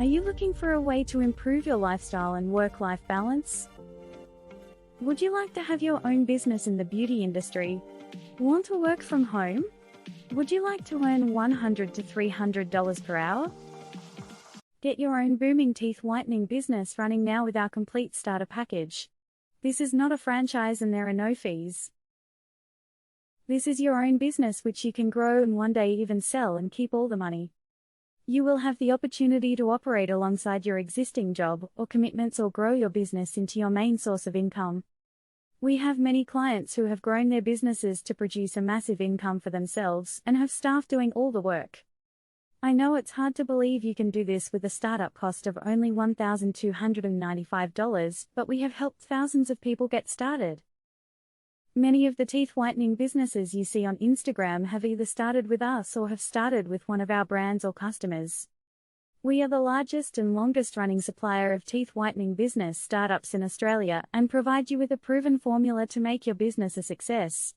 Are you looking for a way to improve your lifestyle and work-life balance? Would you like to have your own business in the beauty industry? Want to work from home? Would you like to earn $100 to $300 per hour? Get your own booming teeth whitening business running now with our complete starter package. This is not a franchise and there are no fees. This is your own business which you can grow and one day even sell and keep all the money. You will have the opportunity to operate alongside your existing job or commitments or grow your business into your main source of income. We have many clients who have grown their businesses to produce a massive income for themselves and have staff doing all the work. I know it's hard to believe you can do this with a startup cost of only $1,295, but we have helped thousands of people get started. Many of the teeth whitening businesses you see on Instagram have either started with us or have started with one of our brands or customers. We are the largest and longest running supplier of teeth whitening business startups in Australia and provide you with a proven formula to make your business a success.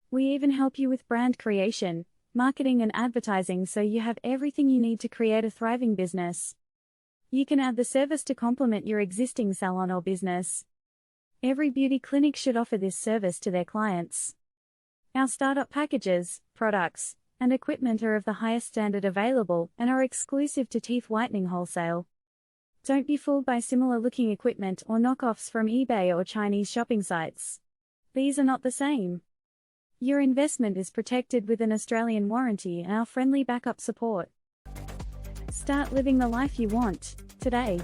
We even help you with brand creation, marketing and advertising so you have everything you need to create a thriving business. You can add the service to complement your existing salon or business. Every beauty clinic should offer this service to their clients. Our startup packages, products, and equipment are of the highest standard available and are exclusive to teeth whitening wholesale. Don't be fooled by similar-looking equipment or knockoffs from eBay or Chinese shopping sites. These are not the same. Your investment is protected with an Australian warranty and our friendly backup support. Start living the life you want, today.